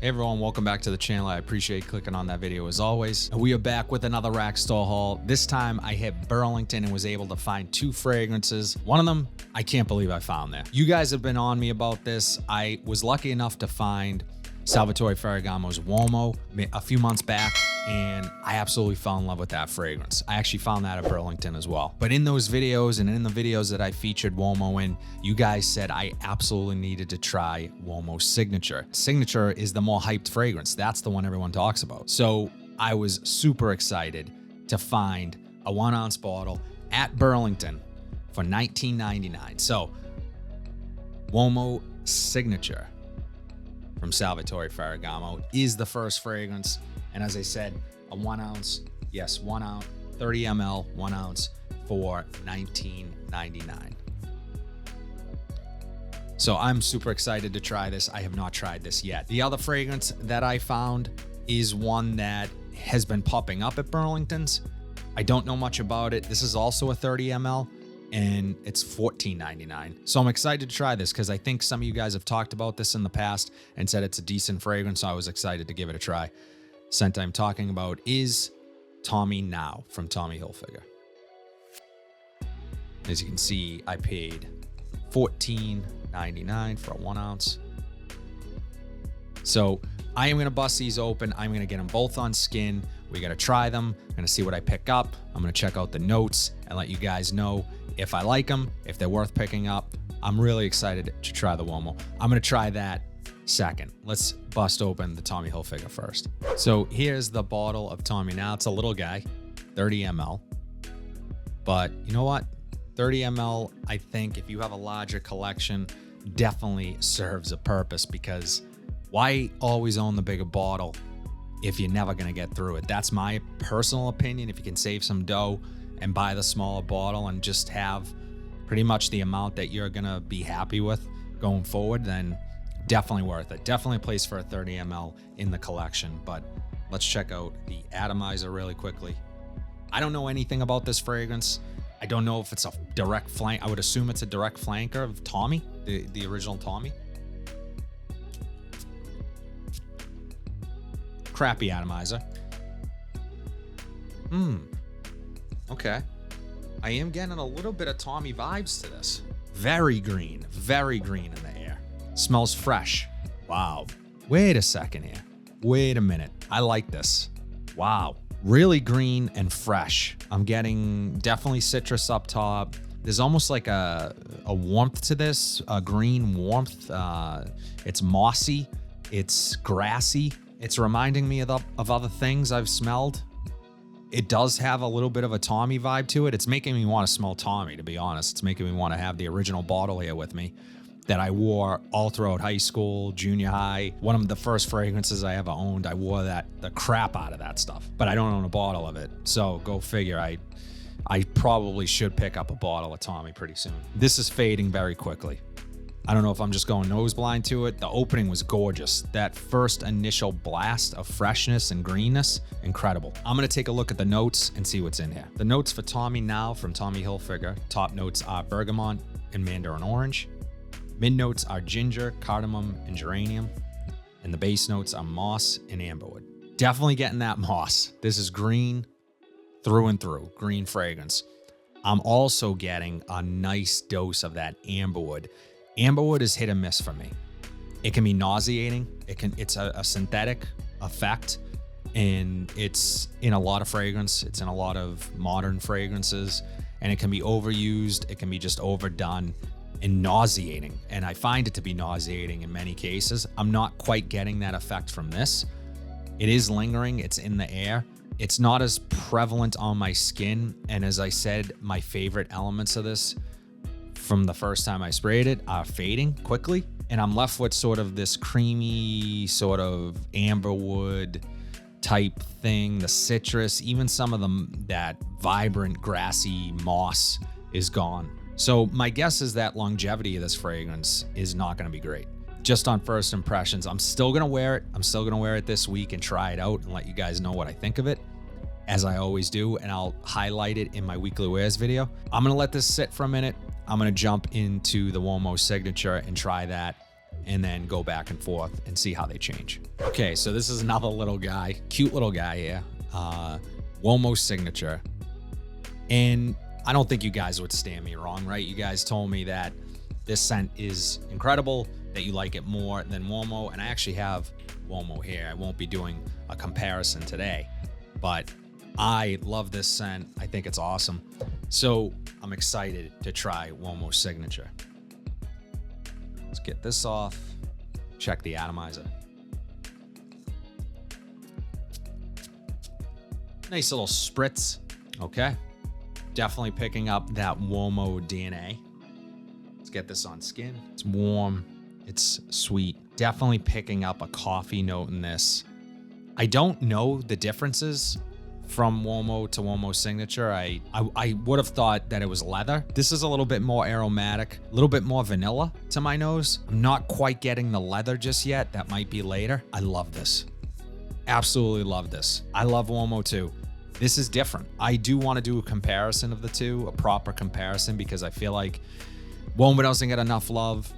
Hey everyone, welcome back to the channel. I appreciate clicking on that video as always. And we are back with another rack store haul. This time I hit Burlington and was able to find two fragrances. One of them, I can't believe I found there. You guys have been on me about this. I was lucky enough to find Salvatore Ferragamo's Uomo a few months back, and I absolutely fell in love with that fragrance. I actually found that at Burlington as well. But in those videos and in the videos that I featured Uomo in, you guys said I absolutely needed to try Uomo's Signature. Signature is the more hyped fragrance. That's the one everyone talks about. So I was super excited to find a 1 ounce bottle at Burlington for $19.99. So Uomo Signature from Salvatore Ferragamo is the first fragrance. And as I said, a 1 ounce, yes, 1 ounce, 30 ml, 1 ounce for $19.99. So I'm super excited to try this. I have not tried this yet. The other fragrance that I found is one that has been popping up at Burlington's. I don't know much about it. This is also a 30 ml. And it's $14.99. So I'm excited to try this because I think some of you guys have talked about this in the past and said it's a decent fragrance. So I was excited to give it a try. Scent I'm talking about is Tommy Now from Tommy Hilfiger. As you can see, I paid $14.99 for a 1 ounce. So I am going to bust these open. I'm going to get them both on skin. We got to try them. I'm going to see what I pick up. I'm going to check out the notes and let you guys know if I like them, if they're worth picking up. I'm really excited to try the Uomo. I'm going to try that second. Let's bust open the Tommy Hilfiger first. So here's the bottle of Tommy Now. It's a little guy, 30 ml. But you know what? 30 ml, I think if you have a larger collection, definitely serves a purpose, because why always own the bigger bottle if you're never going to get through it? That's my personal opinion. If you can save some dough and buy the smaller bottle and just have pretty much the amount that you're going to be happy with going forward, then definitely worth it. Definitely a place for a 30 ml in the collection. But let's check out the atomizer really quickly. I don't know anything about this fragrance. I don't know if it's a direct flank. I would assume it's a direct flanker of Tommy, the original Tommy. Crappy atomizer. Okay. I am getting a little bit of Tommy vibes to this. Very green in the air. Smells fresh. Wow. Wait a second here. Wait a minute. I like this. Wow. Really green and fresh. I'm getting definitely citrus up top. There's almost like a warmth to this, a green warmth. It's mossy. It's grassy. It's reminding me of other things I've smelled. It does have a little bit of a Tommy vibe to it. It's making me want to smell Tommy, to be honest. It's making me want to have the original bottle here with me that I wore all throughout high school, junior high. One of the first fragrances I ever owned, I wore the crap out of that stuff, but I don't own a bottle of it. So go figure, I probably should pick up a bottle of Tommy pretty soon. This is fading very quickly. I don't know if I'm just going nose blind to it. The opening was gorgeous. That first initial blast of freshness and greenness, incredible. I'm going to take a look at the notes and see what's in here. The notes for Tommy Now from Tommy Hilfiger. Top notes are bergamot and mandarin orange. Mid notes are ginger, cardamom, and geranium. And the base notes are moss and amberwood. Definitely getting that moss. This is green through and through, green fragrance. I'm also getting a nice dose of that amberwood. Amberwood is hit and miss for me. It can be nauseating. It's a synthetic effect, and it's in a lot of fragrance. It's in a lot of modern fragrances, and it can be overused. It can be just overdone and nauseating. And I find it to be nauseating in many cases. I'm not quite getting that effect from this. It is lingering. It's in the air. It's not as prevalent on my skin. And as I said, my favorite elements of this from the first time I sprayed it are fading quickly, and I'm left with sort of this creamy sort of amberwood type thing. The citrus, even some of that vibrant grassy moss is gone. So my guess is that longevity of this fragrance is not going to be great. Just on first impressions, I'm still going to wear it. I'm still going to wear it this week and try it out and let you guys know what I think of it, as I always do, and I'll highlight it in my weekly wears video. I'm going to let this sit for a minute. I'm going to jump into the Uomo Signature and try that and then go back and forth and see how they change. Okay, so this is another little guy, cute little guy here, Uomo signature. And I don't think you guys would stand me wrong, right? You guys told me that this scent is incredible, that you like it more than Uomo, and I actually have Uomo here. I won't be doing a comparison today, but I love this scent. I think it's awesome. So I'm excited to try Uomo signature. Let's get this off. Check the atomizer. Nice little spritz. Okay. Definitely picking up that Uomo DNA. Let's get this on skin. It's warm. It's sweet. Definitely picking up a coffee note in this. I don't know the differences from Uomo to Uomo signature. I would have thought that it was leather. This is a little bit more aromatic, a little bit more vanilla to my nose. I'm not quite getting the leather just yet. That might be later. I love this. Absolutely love this. I love Uomo too. This is different. I do want to do a comparison of the two, a proper comparison, because I feel like Uomo doesn't get enough love.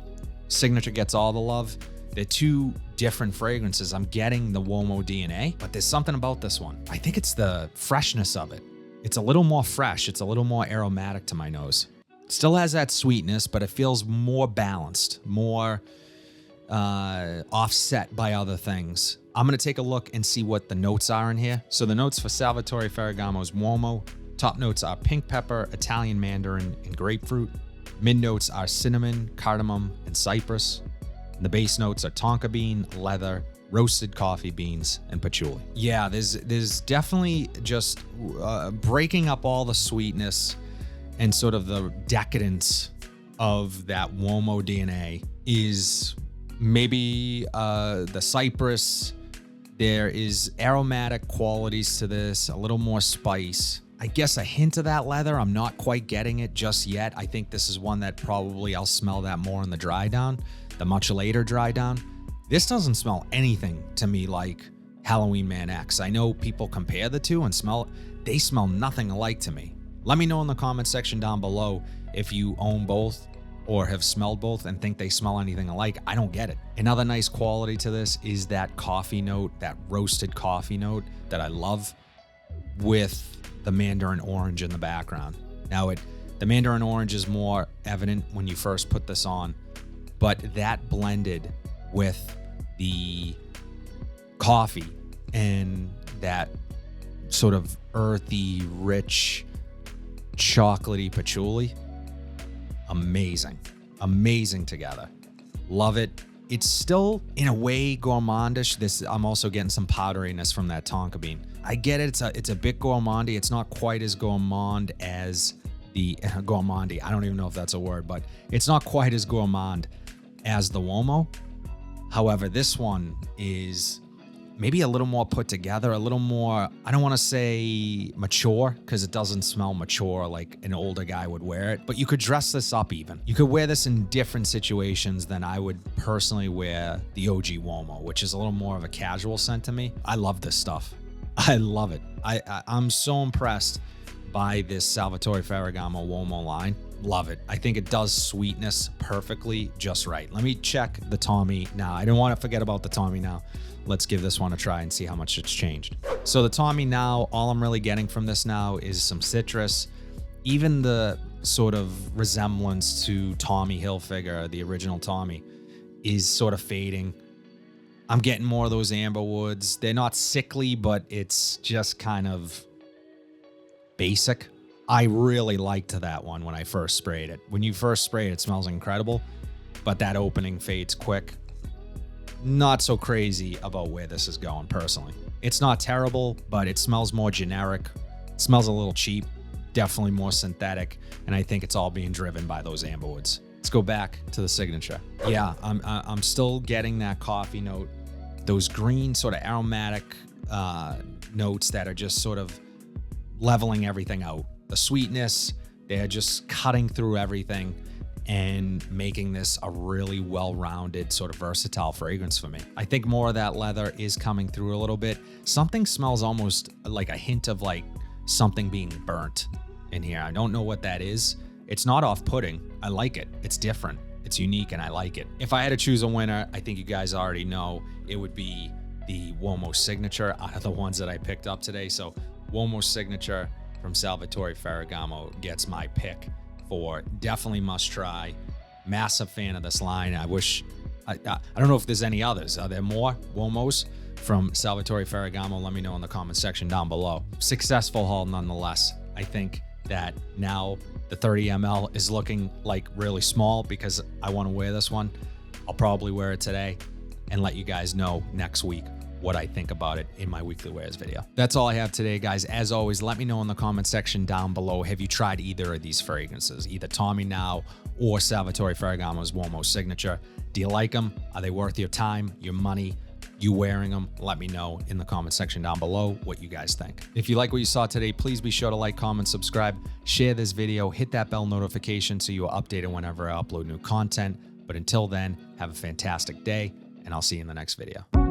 Signature gets all the love. They're two different fragrances. I'm getting the Uomo DNA, but there's something about this one. I think it's the freshness of it. It's a little more fresh. It's a little more aromatic to my nose. Still has that sweetness, but it feels more balanced, more offset by other things. I'm going to take a look and see what the notes are in here. So the notes for Salvatore Ferragamo's Uomo, top notes are pink pepper, Italian mandarin, and grapefruit. Mid notes are cinnamon, cardamom, and cypress. The base notes are tonka bean, leather, roasted coffee beans, and patchouli. Yeah, there's definitely just breaking up all the sweetness and sort of the decadence of that Uomo DNA is maybe the cypress. There is aromatic qualities to this, a little more spice. I guess a hint of that leather. I'm not quite getting it just yet. I think this is one that probably I'll smell that more in the dry down, the much later dry down. This doesn't smell anything to me like Halloween Man X. I know people compare the two and they smell nothing alike to me. Let me know in the comment section down below if you own both or have smelled both and think they smell anything alike. I don't get it. Another nice quality to this is that coffee note, that roasted coffee note that I love, with the mandarin orange in the background. Now the mandarin orange is more evident when you first put this on, but that blended with the coffee and that sort of earthy, rich, chocolatey patchouli, amazing together. Love it. It's still in a way gourmandish. I'm also getting some powderiness from that tonka bean. I get it. It's a bit gourmandy. It's not quite as gourmand as the gourmandy. I don't even know if that's a word, but it's not quite as gourmand as the Uomo. However, this one is maybe a little more put together, a little more, I don't want to say mature, because it doesn't smell mature like an older guy would wear it, but you could dress this up even. You could wear this in different situations than I would personally wear the OG Uomo, which is a little more of a casual scent to me. I love this stuff. I love it. I'm so impressed by this Salvatore Ferragamo Uomo line. Love it. I think it does sweetness perfectly just right. Let me check the Tommy now. I don't want to forget about the Tommy now. Let's give this one a try and see how much it's changed. So the Tommy now, all I'm really getting from this now is some citrus. Even the sort of resemblance to Tommy Hilfiger, the original Tommy, is sort of fading. I'm getting more of those amber woods. They're not sickly, but it's just kind of basic. I really liked that one when I first sprayed it. When you first spray it, it smells incredible, but that opening fades quick. Not so crazy about where this is going personally. It's not terrible, but it smells more generic. It smells a little cheap, definitely more synthetic, and I think it's all being driven by those amber woods. Let's go back to the signature. Yeah, I'm still getting that coffee note, those green sort of aromatic notes that are just sort of leveling everything out. The sweetness, they're just cutting through everything and making this a really well-rounded, sort of versatile fragrance for me. I think more of that leather is coming through a little bit. Something smells almost like a hint of like something being burnt in here. I don't know what that is. It's not off-putting. I like it. It's different. It's unique and I like it. If I had to choose a winner, I think you guys already know it would be the Uomo Signature out of the ones that I picked up today. So Uomo Signature from Salvatore Ferragamo gets my pick for definitely must try. Massive fan of this line. I don't know if there's any others. Are there more Uomos from Salvatore Ferragamo? Let me know in the comment section down below. Successful haul nonetheless. I think that now the 30 ml is looking like really small because I want to wear this one. I'll probably wear it today and let you guys know next week what I think about it in my weekly wears video. That's all I have today, guys. As always, let me know in the comment section down below. Have you tried either of these fragrances, either Tommy Now or Salvatore Ferragamo's Uomo Signature? Do you like them? Are they worth your time, your money, you wearing them? Let me know in the comment section down below what you guys think. If you like what you saw today, please be sure to like, comment, subscribe, share this video, hit that bell notification so you are updated whenever I upload new content. But until then, have a fantastic day, and I'll see you in the next video.